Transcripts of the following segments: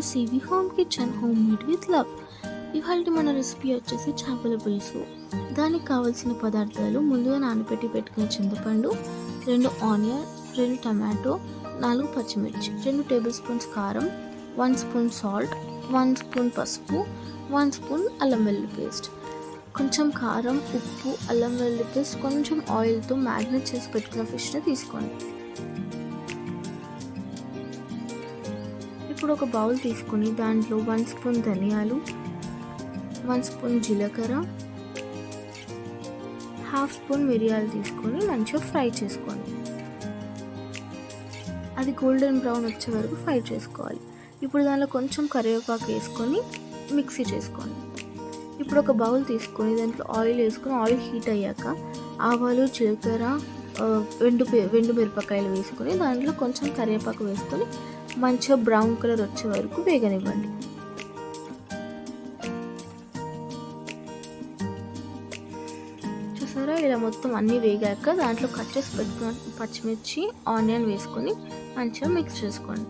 To Sivi home kitchen, home made with love. ఇవాళ మన recipe వచ్చేసి చేపల పులుసు. దానికి కావాల్సిన పదార్థాలు: ముందుగా నానబెట్టి పెట్టుకున్న చింతపండు, 2 ఆనియన్, 2 టమాటో, 4 పచ్చిమిర్చి, 2 టేబుల్ స్పూన్స్ కారం, 1 స్పూన్ సాల్ట్, 1 స్పూన్ పసుపు, 1 స్పూన్ అల్లం వెల్లుల్లి పేస్ట్. కొంచెం కారం, ఉప్పు, అల్లం వెల్లుల్లి పేస్ట్, కొంచెం ఆయిల్తో మ్యారినేట్ చేసి పెట్టుకున్న ఫిష్ని తీసుకోండి. ఇప్పుడు ఒక బౌల్ తీసుకొని దాంట్లో 1 స్పూన్ ధనియాలు, 1 స్పూన్ జీలకర్ర, 1/2 స్పూన్ మిరియాలు తీసుకొని మంచిగా ఫ్రై చేసుకోండి. అది గోల్డెన్ బ్రౌన్ వచ్చే వరకు ఫ్రై చేసుకోవాలి. ఇప్పుడు దానిలో కొంచెం కరివేపాకు వేసుకొని మిక్సీ చేసుకోండి. ఇప్పుడు ఒక బౌల్ తీసుకొని దాంట్లో ఆయిల్ వేసుకొని, ఆయిల్ హీట్ అయ్యాక ఆవాలు, జీలకర్ర, వెండు మిరపకాయలు వేసుకొని దాంట్లో కొంచెం కరివేపాకు వేసుకొని మంచిగా బ్రౌన్ కలర్ వచ్చే వరకు వేగనివ్వండి. చూసారా, ఇలా మొత్తం అన్నీ వేగాక దాంట్లో కట్ చేసి పెట్టుకున్న పచ్చిమిర్చి, ఆనియన్ వేసుకొని మంచిగా మిక్స్ చేసుకోండి.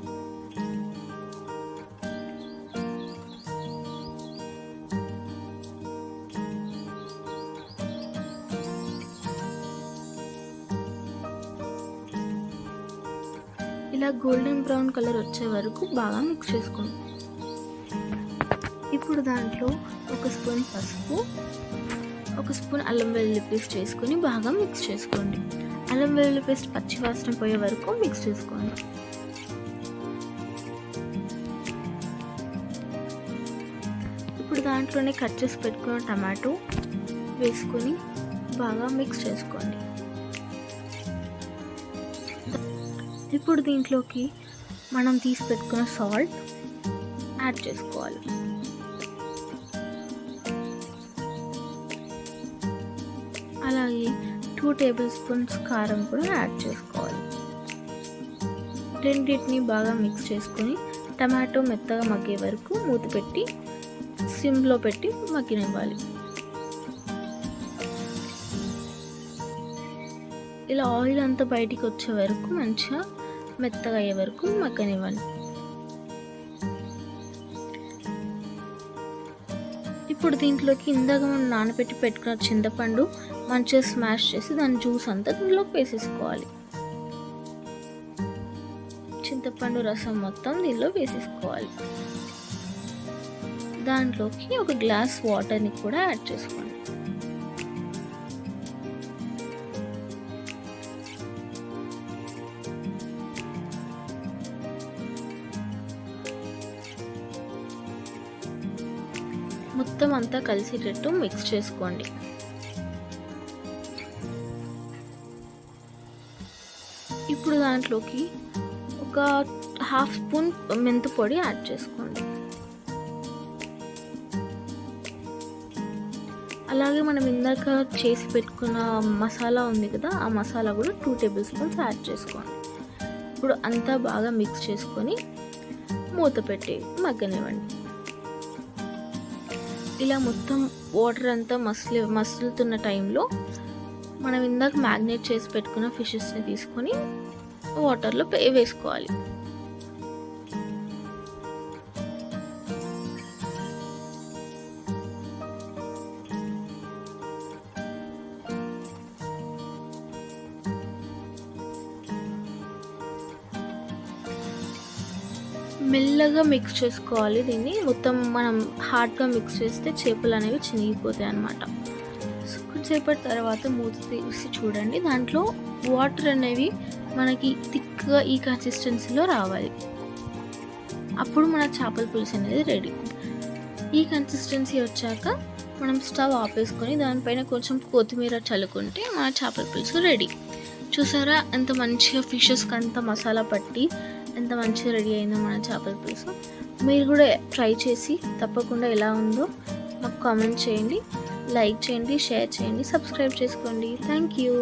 ఇలా గోల్డెన్ బ్రౌన్ కలర్ వచ్చే వరకు బాగా మిక్స్ చేసుకోండి. ఇప్పుడు దాంట్లో 1 స్పూన్ పసుపు, 1 స్పూన్ అల్లం వెల్లుల్లి పేస్ట్ వేసుకొని బాగా మిక్స్ చేసుకోండి. అల్లం వెల్లుల్లి పేస్ట్ పచ్చి వాసన పోయే వరకు మిక్స్ చేసుకోండి. ఇప్పుడు దాంట్లోనే కట్ చేసి పెట్టుకున్న టమాటో వేసుకొని బాగా మిక్స్ చేసుకోండి. ఇప్పుడు దీంట్లోకి మనం తీసి పెట్టుకున్న సాల్ట్ యాడ్ చేసుకోవాలి. అలాగే 2 టేబుల్ స్పూన్స్ కారం కూడా యాడ్ చేసుకోవాలి. రెండింటిని బాగా మిక్స్ చేసుకొని టమాటో మెత్తగా మగ్గే వరకు మూత పెట్టి సిమ్లో పెట్టి మగ్గనివ్వాలి. ఇలా ఆయిల్ అంతా బయటికి వచ్చే వరకు మంచిగా మెత్తగా అయ్యే వరకు మగ్గనివ్వండి. ఇప్పుడు దీంట్లోకి ఇందాక మనం నానబెట్టి పెట్టుకున్న చింతపండు మంచిగా స్మాష్ చేసి దాని జ్యూస్ అంతా దీంట్లోకి వేసేసుకోవాలి. చింతపండు రసం మొత్తం దీనిలో వేసేసుకోవాలి. దాంట్లోకి 1 గ్లాస్ వాటర్ని కూడా యాడ్ చేసుకోండి. మొత్తం అంతా కలిసేటట్టు మిక్స్ చేసుకోండి. ఇప్పుడు దాంట్లోకి 1/2 స్పూన్ మెంతు పొడి యాడ్ చేసుకోండి. అలాగే మనం ఇందాక చేసి పెట్టుకున్న మసాలా ఉంది కదా, ఆ మసాలా కూడా 2 టేబుల్ స్పూన్స్ యాడ్ చేసుకోండి. ఇప్పుడు అంతా బాగా మిక్స్ చేసుకొని మూత పెట్టి మగ్గనివ్వండి. ఇలా మొత్తం వాటర్ అంతా మసులుతున్న టైంలో మనం ఇందాక మ్యాగ్నేట్ చేసి పెట్టుకున్న ఫిషెస్ని తీసుకొని వాటర్లో వేసుకోవాలి. మెల్లగా మిక్స్ చేసుకోవాలి. దీన్ని మొత్తం మనం హార్డ్గా మిక్స్ చేస్తే చేపలు అనేవి చినిగిపోతాయి అన్నమాట. కొంచెంసేపటి తర్వాత మూత తీసి చూడండి, దాంట్లో వాటర్ అనేవి మనకి థిక్గా ఈ కన్సిస్టెన్సీలో రావాలి. అప్పుడు మన చేపల పులుసు అనేది రెడీ. ఈ కన్సిస్టెన్సీ వచ్చాక మనం స్టవ్ ఆపేసుకొని దానిపైన కొంచెం కొత్తిమీర చల్లుకుంటే మన చేపల పులుసు రెడీ. చూసారా ఎంత మంచిగా ఫిషెస్కి అంత మసాలా పట్టి ఎంత మంచిగా రెడీ అయిందో మన చేపల పులుసు. మీరు కూడా ట్రై చేసి తప్పకుండా ఎలా ఉందో నాకు కామెంట్ చేయండి, లైక్ చేయండి, షేర్ చేయండి, సబ్స్క్రైబ్ చేసుకోండి. Thank you.